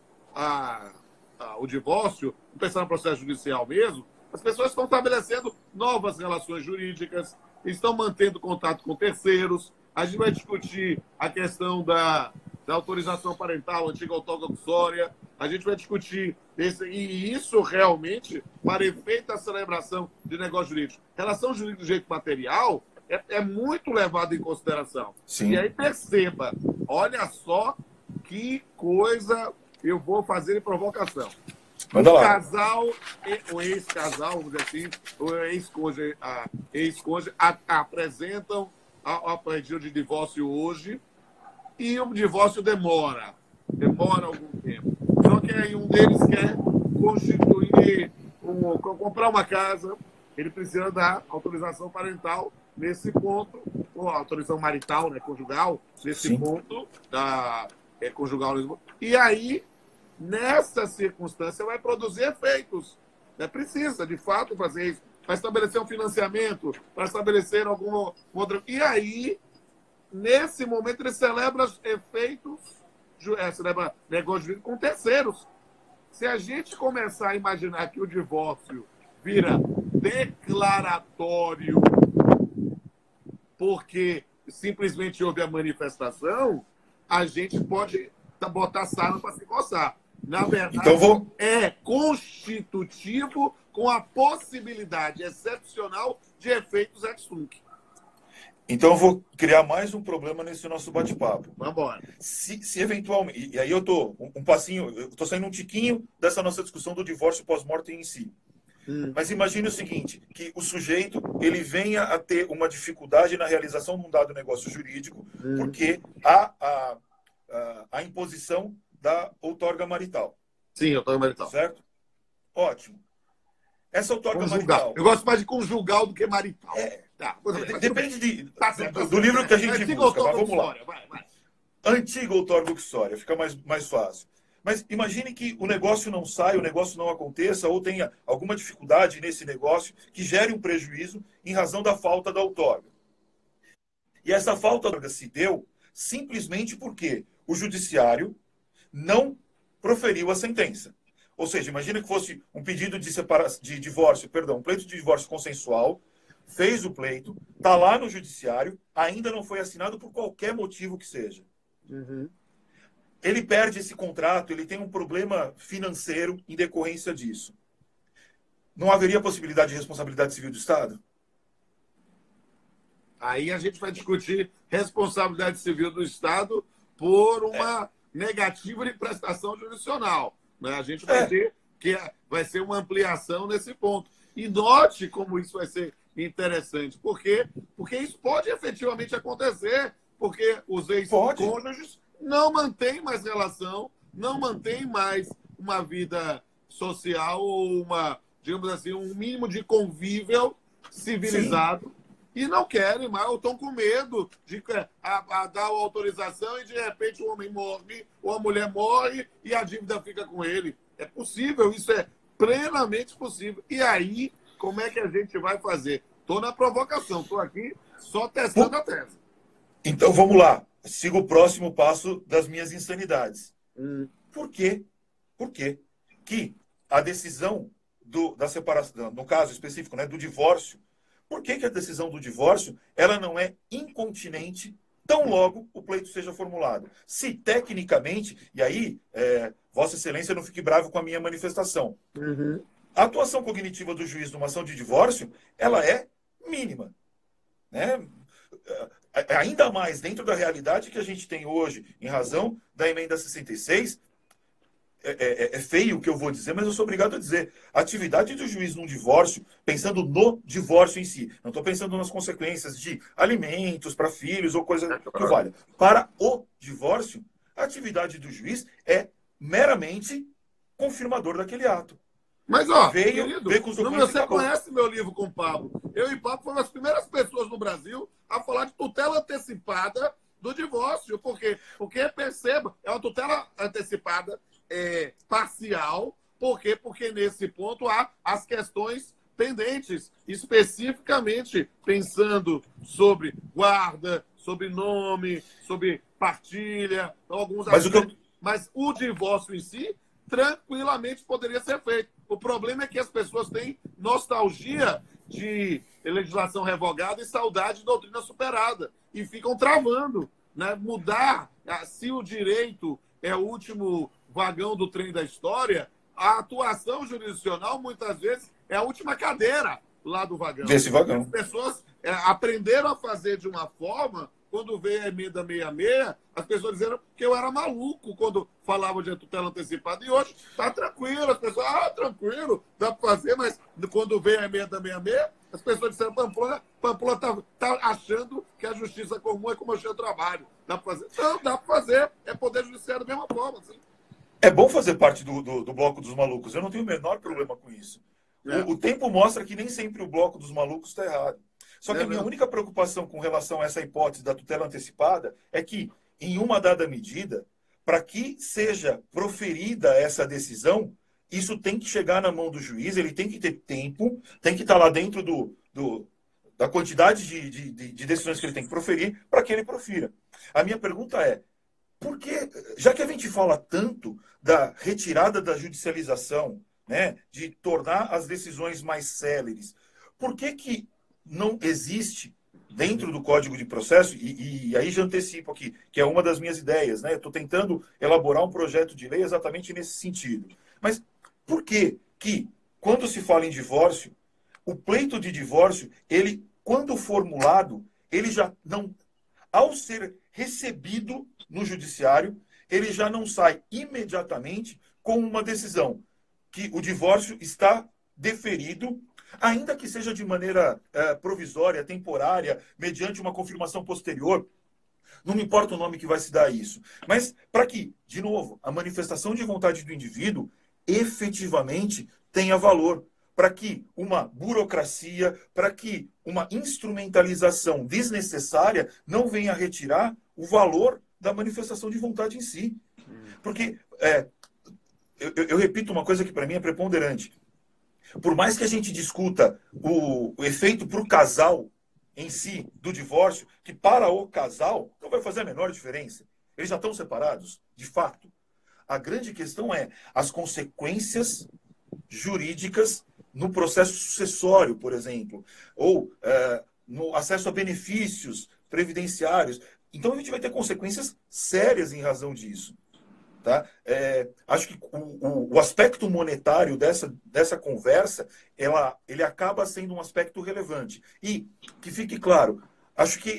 S1: o divórcio, pensando no processo judicial mesmo, as pessoas estão estabelecendo novas relações jurídicas, estão mantendo contato com terceiros. A gente vai discutir a questão da autorização parental, antiga outorga uxória. A gente vai discutir e isso realmente, para efeito da celebração de negócio jurídico. Relação jurídica do jeito material é muito levado em consideração.
S2: Sim.
S1: E aí perceba, olha só que coisa eu vou fazer em provocação.
S2: Manda
S1: O
S2: lá.
S1: casal, o ex-casal, vamos dizer assim, o ex-cônjuge apresentam a pedido de divórcio hoje e o divórcio demora algum tempo. Só que aí um deles quer constituir, comprar uma casa, ele precisa dar autorização parental nesse ponto, ou autorização marital, né, conjugal, nesse ponto da conjugal. E aí, nessa circunstância, vai produzir efeitos. Precisa, de fato, fazer isso. Para estabelecer um financiamento, para estabelecer alguma outra... E aí, nesse momento, ele celebra efeitos, celebra negócio jurídico com terceiros. Se a gente começar a imaginar que o divórcio vira declaratório porque simplesmente houve a manifestação, a gente pode botar sarna para se coçar. Na verdade, então é constitutivo com a possibilidade excepcional de efeitos ex nunc.
S2: Então eu vou criar mais um problema nesse nosso bate-papo.
S1: Vamos embora.
S2: Se eventualmente... E aí eu tô um passinho... Eu tô saindo um tiquinho dessa nossa discussão do divórcio pós-mortem em si. Mas imagine o seguinte, que o sujeito ele venha a ter uma dificuldade na realização de um dado negócio jurídico porque há a imposição da outorga marital.
S1: Sim, outorga marital.
S2: Certo? Ótimo. Essa outorga marital...
S1: Eu gosto mais de conjugal do que marital.
S2: Tá. Depende do livro que a gente busca. Mas vamos lá.
S1: Vai.
S2: Antiga outorga uxória, fica mais fácil. Mas imagine que o negócio não saia, o negócio não aconteça, ou tenha alguma dificuldade nesse negócio que gere um prejuízo em razão da falta da outorga. E essa falta da outorga se deu simplesmente porque o judiciário não proferiu a sentença. Ou seja, imagina que fosse um pedido de divórcio, um pleito de divórcio consensual, fez o pleito, está lá no judiciário, ainda não foi assinado por qualquer motivo que seja. Ele perde esse contrato, ele tem um problema financeiro em decorrência disso. Não haveria possibilidade de responsabilidade civil do Estado?
S1: Aí a gente vai discutir responsabilidade civil do Estado por uma negativa de prestação jurisdicional. Né? A gente vai ter que vai ser uma ampliação nesse ponto. E note como isso vai ser interessante. Por quê? Porque isso pode efetivamente acontecer, porque os ex-cônjuges não mantêm mais relação, não mantêm mais uma vida social ou digamos assim, um mínimo de convívio civilizado. Sim. E não querem mais, ou estão com medo de dar a autorização e, de repente, o homem morre, ou a mulher morre e a dívida fica com ele. É possível, isso é plenamente possível. E aí, como é que a gente vai fazer? Estou na provocação, estou aqui só testando a tese.
S2: Então, vamos lá. Siga o próximo passo das minhas insanidades. Por quê? Por quê? Que a decisão da separação, no caso específico, né, do divórcio, por que a decisão do divórcio ela não é incontinente tão logo o pleito seja formulado. Se tecnicamente, e aí, Vossa Excelência não fique bravo com a minha manifestação, a atuação cognitiva do juiz numa ação de divórcio, ela é mínima, né? Ainda mais dentro da realidade que a gente tem hoje, em razão da emenda 66, é feio o que eu vou dizer, mas eu sou obrigado a dizer. A atividade do juiz num divórcio, pensando no divórcio em si, não estou pensando nas consequências de alimentos para filhos ou coisa que valha. Para o divórcio, a atividade do juiz é meramente confirmador daquele ato.
S1: Mas, ó,
S2: veio com os documentos.
S1: Você conhece meu livro com o Pablo. Eu e Pablo fomos as primeiras pessoas no Brasil a falar de tutela antecipada do divórcio. Por quê? Porque, perceba, é uma tutela antecipada parcial. Por quê? Porque nesse ponto há as questões pendentes, especificamente pensando sobre guarda, sobre nome, sobre partilha, alguns aspectos. Mas o divórcio em si, tranquilamente poderia ser feito. O problema é que as pessoas têm nostalgia de legislação revogada e saudade de doutrina superada. E ficam travando. Né? Mudar, se o direito é o último vagão do trem da história, a atuação jurisdicional, muitas vezes, é a última cadeira lá do vagão.
S2: Desse vagão.
S1: As pessoas aprenderam a fazer de uma forma. Quando veio a emenda 66, as pessoas disseram que eu era maluco quando falavam de tutela antecipada. E hoje está tranquilo. As pessoas, tranquilo, dá para fazer. Mas quando veio a emenda 66, as pessoas disseram, Pamplona tá achando que a justiça comum é como a justiça do trabalho. Dá para fazer? Não, dá para fazer. É poder judiciário da mesma forma. Assim.
S2: É bom fazer parte do bloco dos malucos. Eu não tenho o menor problema com isso. O tempo mostra que nem sempre o bloco dos malucos está errado. Só que a minha única preocupação com relação a essa hipótese da tutela antecipada é que, em uma dada medida, para que seja proferida essa decisão, isso tem que chegar na mão do juiz, ele tem que ter tempo, tem que estar lá dentro da quantidade de decisões que ele tem que proferir para que ele profira. A minha pergunta é, por que, já que a gente fala tanto da retirada da judicialização, né, de tornar as decisões mais céleres, por que não existe dentro do Código de Processo, e aí já antecipo aqui, que é uma das minhas ideias, né? Estou tentando elaborar um projeto de lei exatamente nesse sentido. Mas por que, quando se fala em divórcio, o pleito de divórcio, ele, quando formulado, ele já não, ao ser recebido no judiciário, ele já não sai imediatamente com uma decisão que o divórcio está deferido, ainda que seja de maneira provisória, temporária, mediante uma confirmação posterior. Não me importa o nome que vai se dar a isso. Mas para que, de novo, a manifestação de vontade do indivíduo efetivamente tenha valor. Para que uma burocracia, para que uma instrumentalização desnecessária não venha retirar o valor da manifestação de vontade em si. Porque, eu repito uma coisa que para mim é preponderante. Por mais que a gente discuta o efeito para o casal em si do divórcio, que para o casal não vai fazer a menor diferença. Eles já estão separados, de fato. A grande questão é as consequências jurídicas no processo sucessório, por exemplo, ou no acesso a benefícios previdenciários. Então a gente vai ter consequências sérias em razão disso. Tá? Acho que o aspecto monetário dessa conversa, ele acaba sendo um aspecto relevante. E, que fique claro, acho que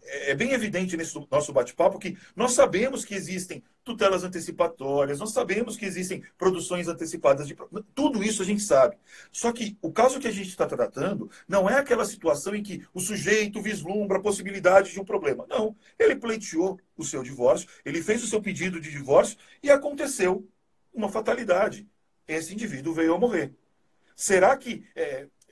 S2: é bem evidente nesse nosso bate-papo que nós sabemos que existem tutelas antecipatórias, nós sabemos que existem produções antecipadas, tudo isso a gente sabe. Só que o caso que a gente está tratando não é aquela situação em que o sujeito vislumbra a possibilidade de um problema. Não, ele pleiteou o seu divórcio, ele fez o seu pedido de divórcio e aconteceu uma fatalidade. Esse indivíduo veio a morrer. Será que...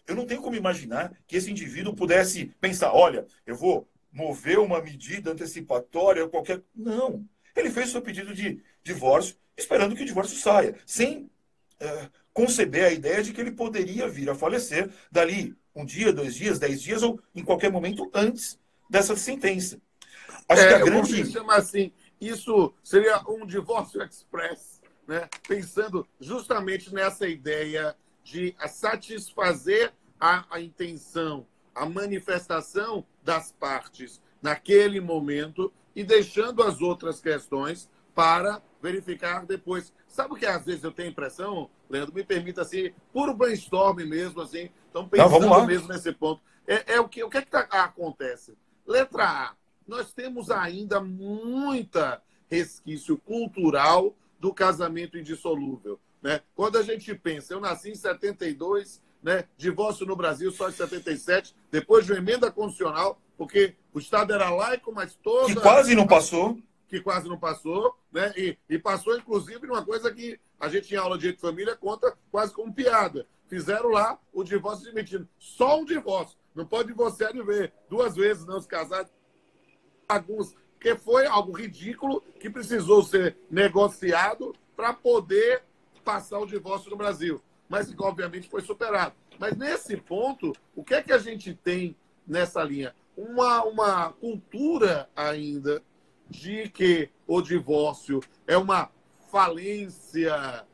S2: eu não tenho como imaginar que esse indivíduo pudesse pensar, olha, eu vou mover uma medida antecipatória, qualquer... Não. Ele fez o seu pedido de divórcio, esperando que o divórcio saia, sem conceber a ideia de que ele poderia vir a falecer dali 1 dia, 2 dias, 10 dias, ou em qualquer momento antes dessa sentença. Acho que a grande...
S1: Vamos chamar assim, isso seria um divórcio express, né? Pensando justamente nessa ideia de satisfazer a intenção, a manifestação das partes naquele momento e deixando as outras questões para verificar depois. Sabe o que às vezes eu tenho a impressão, Leandro? Me permita assim, puro brainstorm mesmo, assim. Então, pensando mesmo nesse ponto. O que é que acontece? Letra A. Nós temos ainda muita resquício cultural do casamento indissolúvel. Né? Quando a gente pensa, eu nasci em 72, né? Divórcio no Brasil só em 77, depois de uma emenda constitucional, porque o Estado era laico, mas toda...
S2: Que quase não passou.
S1: Que quase não passou, né? E passou, inclusive, numa coisa que a gente em aula de direito de família conta quase como piada. Fizeram lá o divórcio admitido. Só um divórcio. Não pode divorciar de ver 2 vezes, não se casar. Alguns, porque foi algo ridículo que precisou ser negociado para poder passar o divórcio no Brasil. Mas que, obviamente, foi superado. Mas, nesse ponto, o que é que a gente tem nessa linha? Uma cultura ainda de que o divórcio é uma falência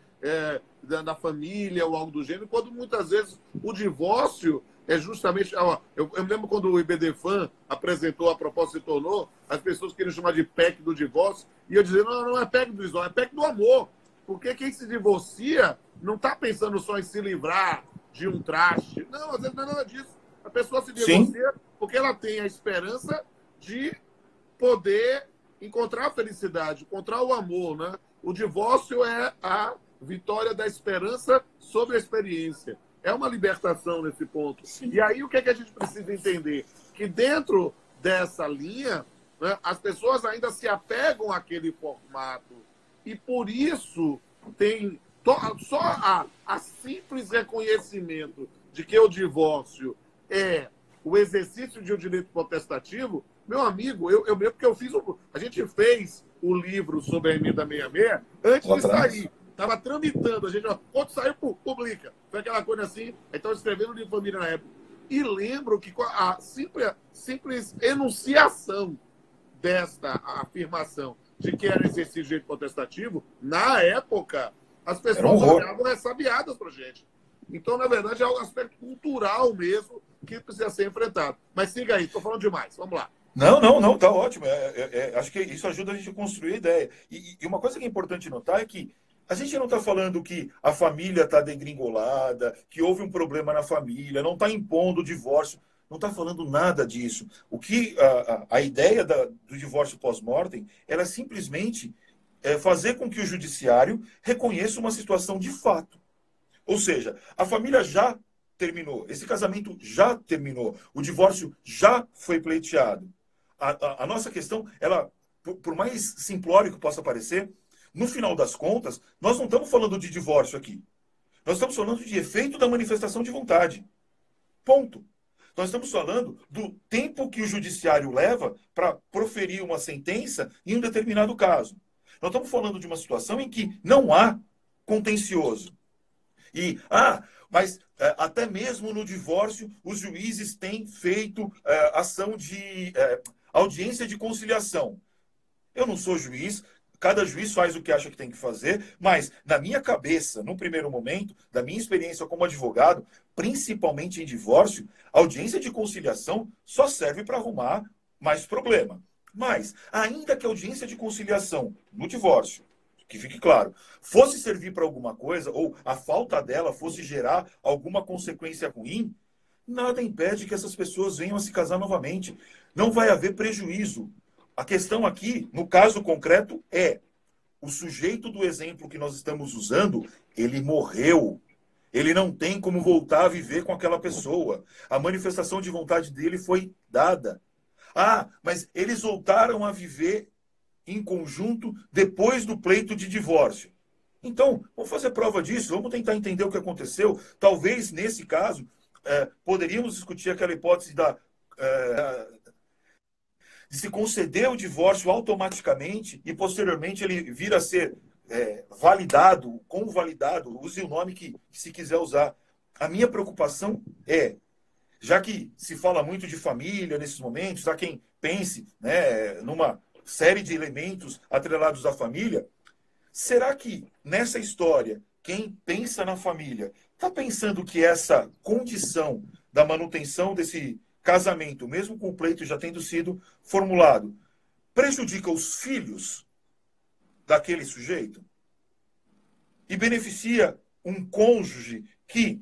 S1: da família ou algo do gênero, quando muitas vezes o divórcio é justamente... Eu me lembro quando o IBDFAN apresentou a proposta e tornou, as pessoas queriam chamar de PEC do divórcio, e eu dizia, não é PEC do divórcio, é PEC do amor. Porque quem se divorcia não está pensando só em se livrar de um traste. Não, às vezes não é nada disso. A pessoa se divorcia porque ela tem a esperança de poder encontrar a felicidade, encontrar o amor, né? O divórcio é a vitória da esperança sobre a experiência. É uma libertação nesse ponto. Sim. E aí o que é que a gente precisa entender? Que dentro dessa linha, né, as pessoas ainda se apegam àquele formato. E por isso tem só a simples reconhecimento de que o divórcio é o exercício de um direito potestativo. Meu amigo, eu mesmo, porque a gente fez o livro sobre a emenda 66 antes de sair. Estava tramitando, a gente, quando saiu, publica. Foi aquela coisa assim, então escrevendo o livro de família na época. E lembro que a simples enunciação desta afirmação de que era exercício de direito potestativo, na época, as pessoas olhavam ressabiadas para a gente. Então, na verdade, é um aspecto cultural mesmo que precisa ser enfrentado. Mas siga aí, estou falando demais. Vamos lá.
S2: Não, tá ótimo. Acho que isso ajuda a gente a construir a ideia. E uma coisa que é importante notar é que a gente não está falando que a família está degringolada, que houve um problema na família, não está impondo o divórcio, não está falando nada disso. O que a ideia do divórcio pós-mortem, ela é simplesmente fazer com que o judiciário reconheça uma situação de fato. Ou seja, a família já terminou, esse casamento já terminou, o divórcio já foi pleiteado. A nossa questão, ela, por mais simplório que possa parecer, no final das contas, nós não estamos falando de divórcio aqui. Nós estamos falando de efeito da manifestação de vontade. Ponto. Nós estamos falando do tempo que o judiciário leva para proferir uma sentença em um determinado caso. Nós estamos falando de uma situação em que não há contencioso. Mas até mesmo no divórcio, os juízes têm feito ação de audiência de conciliação. Eu não sou juiz, cada juiz faz o que acha que tem que fazer, mas na minha cabeça, no primeiro momento, da minha experiência como advogado, principalmente em divórcio, a audiência de conciliação só serve para arrumar mais problema. Mas, ainda que a audiência de conciliação no divórcio, que fique claro, fosse servir para alguma coisa, ou a falta dela fosse gerar alguma consequência ruim, nada impede que essas pessoas venham a se casar novamente. Não vai haver prejuízo. A questão aqui, no caso concreto, é o sujeito do exemplo que nós estamos usando, ele morreu. Ele não tem como voltar a viver com aquela pessoa. A manifestação de vontade dele foi dada. Mas eles voltaram a viver em conjunto depois do pleito de divórcio. Então, vamos fazer prova disso, vamos tentar entender o que aconteceu. Talvez, nesse caso, poderíamos discutir aquela hipótese de se conceder o divórcio automaticamente e, posteriormente, ele vir a ser validado, convalidado, use o nome que se quiser usar. A minha preocupação já que se fala muito de família nesses momentos, há quem pense numa série de elementos atrelados à família, será que nessa história, quem pensa na família está pensando que essa condição da manutenção desse casamento, mesmo com o pleito já tendo sido formulado, prejudica os filhos daquele sujeito e beneficia um cônjuge que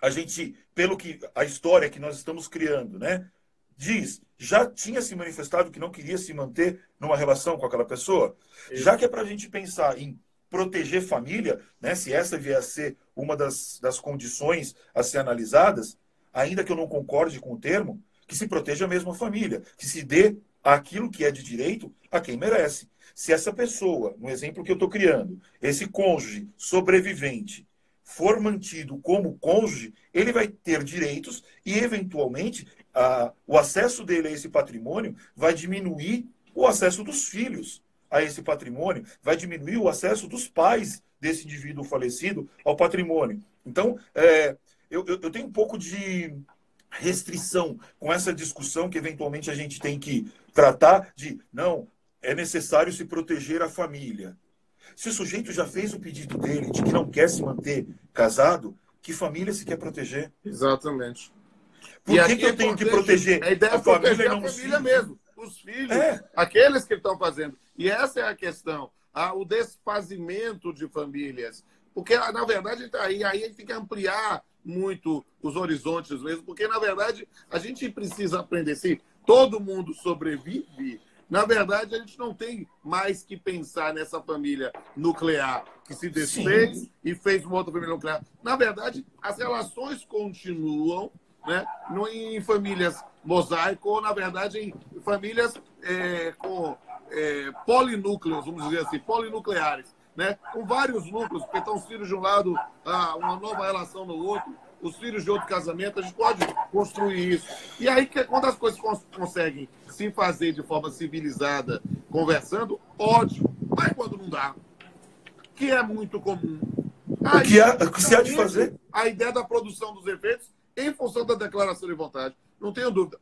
S2: a gente, pelo que a história que nós estamos criando, né, diz, já tinha se manifestado que não queria se manter numa relação com aquela pessoa, já que é para a gente pensar em proteger família, né, se essa vier a ser uma das condições a ser analisadas, ainda que eu não concorde com o termo, que se proteja mesmo a família, que se dê aquilo que é de direito a quem merece. Se essa pessoa, no exemplo que eu estou criando, esse cônjuge sobrevivente, for mantido como cônjuge, ele vai ter direitos e, eventualmente, o acesso dele a esse patrimônio vai diminuir o acesso dos filhos a esse patrimônio, vai diminuir o acesso dos pais desse indivíduo falecido ao patrimônio. Então, eu tenho um pouco de restrição com essa discussão que, eventualmente, a gente tem que tratar de, não, é necessário se proteger a família. Se o sujeito já fez o pedido dele de que não quer se manter casado, que família se quer proteger?
S1: Exatamente.
S2: Por que eu tenho que proteger
S1: a ideia
S2: a
S1: é proteger
S2: família e não
S1: a
S2: os
S1: família
S2: filhos?
S1: mesmo, os filhos, aqueles que estão fazendo. E essa é a questão, o desfazimento de famílias. Porque, na verdade, aí a gente tem que ampliar muito os horizontes mesmo, porque, na verdade, a gente precisa aprender. Se todo mundo sobrevive, na verdade, a gente não tem mais que pensar nessa família nuclear que se desfez e fez uma outra família nuclear. Na verdade, as relações continuam, né, em famílias mosaico, ou, na verdade, em famílias com polinúcleos, vamos dizer assim, polinucleares, né, com vários núcleos, porque estão os filhos de um lado, uma nova relação no outro, os filhos de outro casamento, a gente pode construir isso. E aí, quando as coisas conseguem se fazer de forma civilizada, conversando, ótimo. Mas quando não dá, que é muito comum.
S2: O que se há de fazer?
S1: A ideia da produção dos efeitos em função da declaração de vontade. Não tenho dúvida.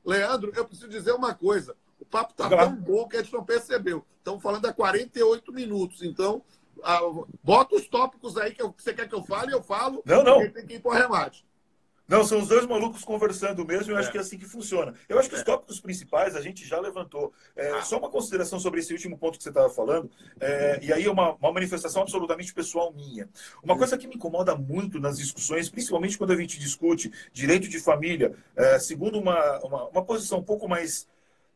S1: Leandro, eu preciso dizer uma coisa. O papo está tão bom que a gente não percebeu. Estamos falando há 48 minutos. Então, bota os tópicos aí que você quer que eu fale, eu falo.
S2: Não.
S1: Tem que ir para o remate.
S2: Não, são os dois malucos conversando mesmo, eu acho que é assim que funciona. Eu acho que os tópicos principais a gente já levantou. Só uma consideração sobre esse último ponto que você estava falando, e aí é uma manifestação absolutamente pessoal minha. Uma coisa que me incomoda muito nas discussões, principalmente quando a gente discute direito de família, segundo uma posição um pouco mais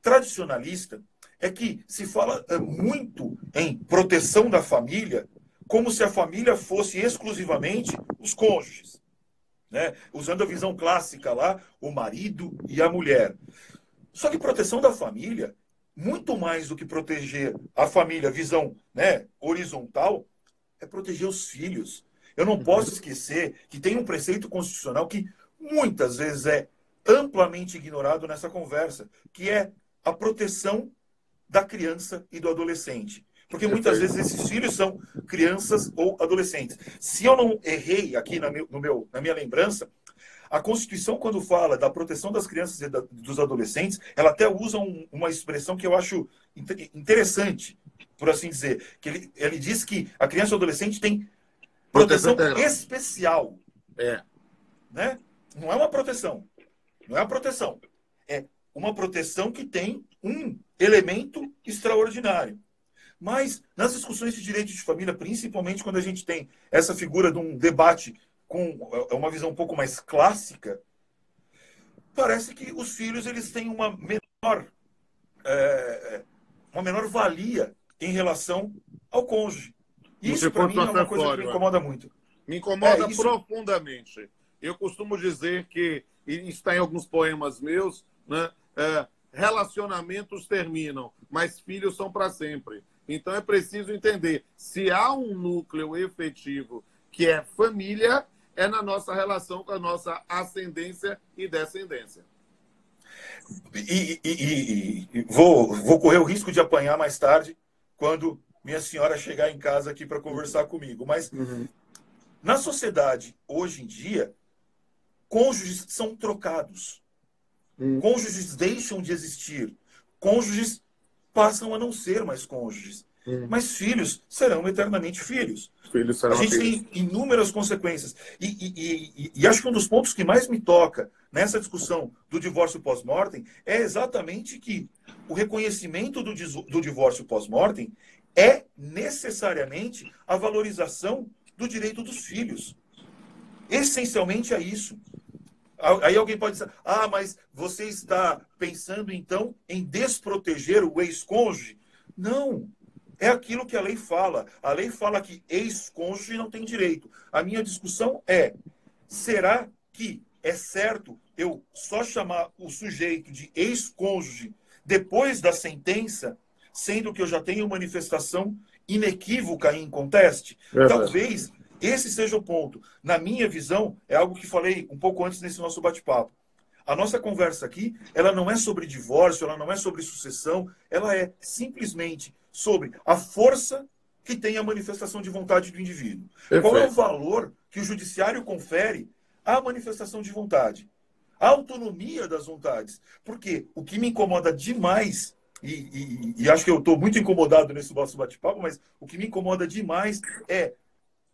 S2: tradicionalista, é que se fala muito em proteção da família, como se a família fosse exclusivamente os cônjuges. Né? Usando a visão clássica lá, o marido e a mulher. Só que proteção da família, muito mais do que proteger a família, visão, né, horizontal, é proteger os filhos. Eu não posso esquecer que tem um preceito constitucional que muitas vezes é amplamente ignorado nessa conversa, que é a proteção da criança e do adolescente. Porque muitas vezes esses filhos são crianças ou adolescentes. Se eu não errei aqui na minha lembrança, a Constituição, quando fala da proteção das crianças e dos adolescentes, ela até usa uma expressão que eu acho interessante, por assim dizer. Que ele diz que a criança e o adolescente tem proteção especial. Né? Não é uma proteção. Não é uma proteção. É uma proteção que tem um elemento extraordinário. Mas, nas discussões de direito de família, principalmente quando a gente tem essa figura de um debate com uma visão um pouco mais clássica, parece que os filhos eles têm uma menor valia em relação ao cônjuge. Isso, para mim, é uma coisa que me incomoda muito.
S1: Me incomoda profundamente. Eu costumo dizer que, e isso está em alguns poemas meus, né, relacionamentos terminam, mas filhos são para sempre. Então, é preciso entender, se há um núcleo efetivo que é família, é na nossa relação com a nossa ascendência e descendência.
S2: Vou correr o risco de apanhar mais tarde, quando minha senhora chegar em casa aqui para conversar comigo. Mas, na sociedade, hoje em dia, cônjuges são trocados. Cônjuges deixam de existir. Cônjuges passam a não ser mais cônjuges. mas filhos serão eternamente filhos.
S1: Filhos serão
S2: A gente tem inúmeras consequências. E acho que um dos pontos que mais me toca nessa discussão do divórcio pós-mortem é exatamente que o reconhecimento do divórcio pós-mortem é necessariamente a valorização do direito dos filhos. Essencialmente é isso. Aí alguém pode dizer, mas você está pensando então em desproteger o ex-cônjuge? Não. É aquilo que a lei fala. A lei fala que ex-cônjuge não tem direito. A minha discussão é, será que é certo eu só chamar o sujeito de ex-cônjuge depois da sentença, sendo que eu já tenho manifestação inequívoca e inconteste? Talvez esse seja o ponto. Na minha visão, é algo que falei um pouco antes nesse nosso bate-papo. A nossa conversa aqui, ela não é sobre divórcio, ela não é sobre sucessão, ela é simplesmente sobre a força que tem a manifestação de vontade do indivíduo. Perfeito. Qual é o valor que o judiciário confere à manifestação de vontade? A autonomia das vontades. Porque o que me incomoda demais, e acho que eu estou muito incomodado nesse nosso bate-papo, mas o que me incomoda demais é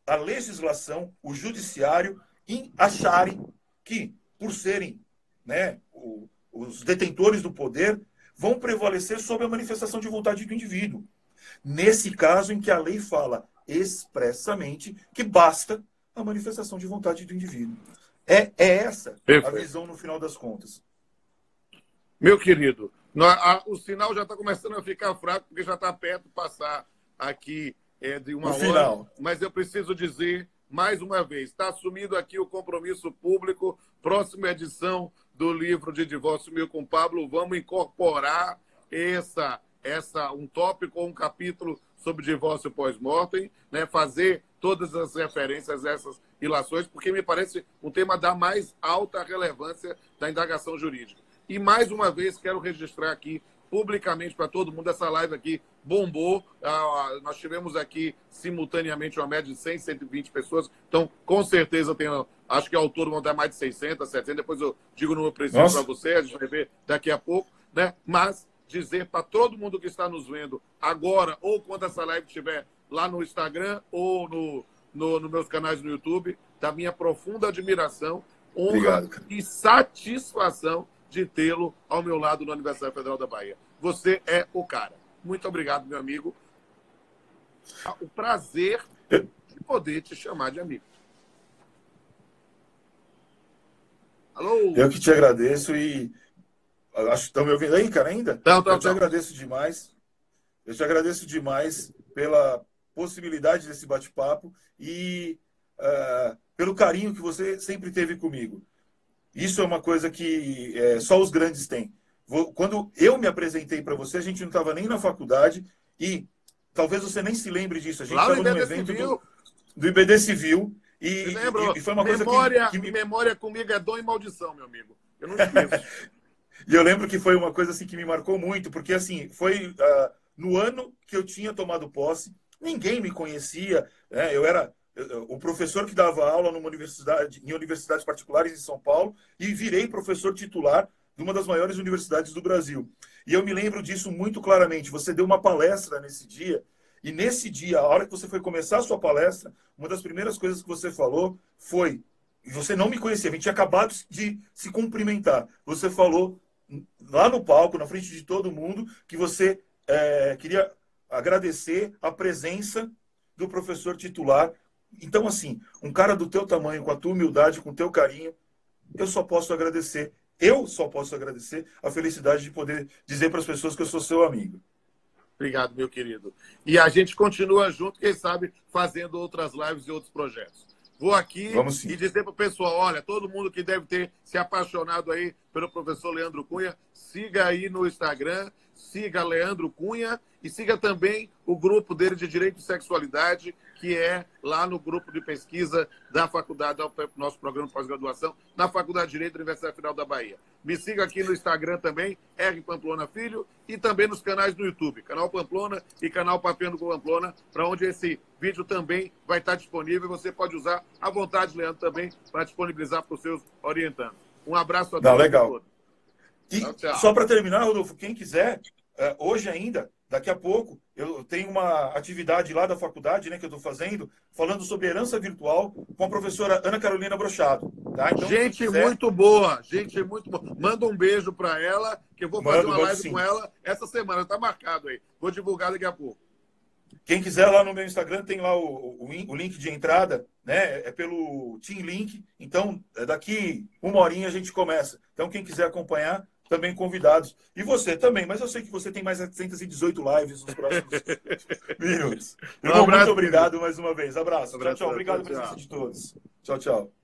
S2: a legislação, o judiciário, em acharem que, por serem os detentores do poder, vão prevalecer sobre a manifestação de vontade do indivíduo. Nesse caso em que a lei fala expressamente que basta a manifestação de vontade do indivíduo. É essa a visão no final das contas.
S1: Meu querido, o sinal já está começando a ficar fraco, porque já está perto de passar aqui de uma hora. Final. Mas eu preciso dizer, mais uma vez, está assumido aqui o compromisso público, próxima edição do livro de Divórcio Meu com Pablo, vamos incorporar um tópico ou um capítulo sobre divórcio pós-mortem, fazer todas as referências a essas ilações, porque me parece um tema da mais alta relevância da indagação jurídica. E, mais uma vez, quero registrar aqui publicamente para todo mundo, essa live aqui bombou, nós tivemos aqui simultaneamente uma média de 100, 120 pessoas, então com certeza acho que ao todo vão dar mais de 600, 700, depois eu digo o número preciso para você, a gente vai ver daqui a pouco, mas dizer para todo mundo que está nos vendo agora, ou quando essa live estiver lá no Instagram, ou nos meus canais no YouTube, da minha profunda admiração, honra e satisfação de tê-lo ao meu lado no Aniversário Federal da Bahia. Você é o cara. Muito obrigado, meu amigo. O prazer de poder te chamar de amigo. Alô?
S2: Eu que te agradeço e acho que estão me ouvindo aí, cara, ainda? Eu te agradeço demais. Eu te agradeço demais pela possibilidade desse bate-papo e pelo carinho que você sempre teve comigo. Isso é uma coisa que só os grandes têm. Quando eu me apresentei para você, a gente não estava nem na faculdade e talvez você nem se lembre disso. A gente estava num evento do IBD Civil e foi uma coisa que
S1: memória comigo é dom e maldição, meu amigo. Eu não esqueço.
S2: E eu lembro que foi uma coisa assim que me marcou muito, porque assim, foi no ano que eu tinha tomado posse, ninguém me conhecia, eu era o professor que dava aula em universidades particulares em São Paulo e virei professor titular de uma das maiores universidades do Brasil. E eu me lembro disso muito claramente. Você deu uma palestra nesse dia, e nesse dia, a hora que você foi começar a sua palestra, uma das primeiras coisas que você falou foi, e você não me conhecia, a gente tinha acabado de se cumprimentar. Você falou lá no palco, na frente de todo mundo, que você queria agradecer a presença do professor titular. Então, assim, um cara do teu tamanho, com a tua humildade, com o teu carinho, eu só posso agradecer a felicidade de poder dizer para as pessoas que eu sou seu amigo.
S1: Obrigado, meu querido. E a gente continua junto, quem sabe, fazendo outras lives e outros projetos. Vou aqui e dizer para o pessoal, olha, todo mundo que deve ter se apaixonado aí pelo professor Leandro Cunha, siga aí no Instagram, siga Leandro Cunha e siga também o grupo dele de Direito e Sexualidade, que é lá no grupo de pesquisa da faculdade, do nosso programa de pós-graduação, na Faculdade de Direito da Universidade Federal da Bahia. Me siga aqui no Instagram também, R. Pamplona Filho, e também nos canais do YouTube, canal Pamplona e canal Papiano com Pamplona, para onde esse vídeo também vai estar disponível. Você pode usar à vontade, Leandro, também, para disponibilizar para os seus orientandos. Um abraço a todos.
S2: Legal. E só para terminar, Rodolfo, quem quiser, hoje ainda, daqui a pouco eu tenho uma atividade lá da faculdade, né, que eu estou fazendo, falando sobre herança virtual com a professora Ana Carolina Brochado. Tá? Então,
S1: gente muito boa, gente muito boa. Manda um beijo para ela, que eu vou fazer uma live com ela essa semana. Está marcado aí. Vou divulgar daqui a pouco.
S2: Quem quiser lá no meu Instagram tem lá o link de entrada, né? É pelo Team Link. Então, daqui uma horinha a gente começa. Então, quem quiser acompanhar, também convidados. E você também, mas eu sei que você tem mais 718 lives nos próximos minutos. Irmão, muito obrigado mais uma vez. Abraço. Tchau, tchau. Obrigado pela presença de todos. Tchau, tchau.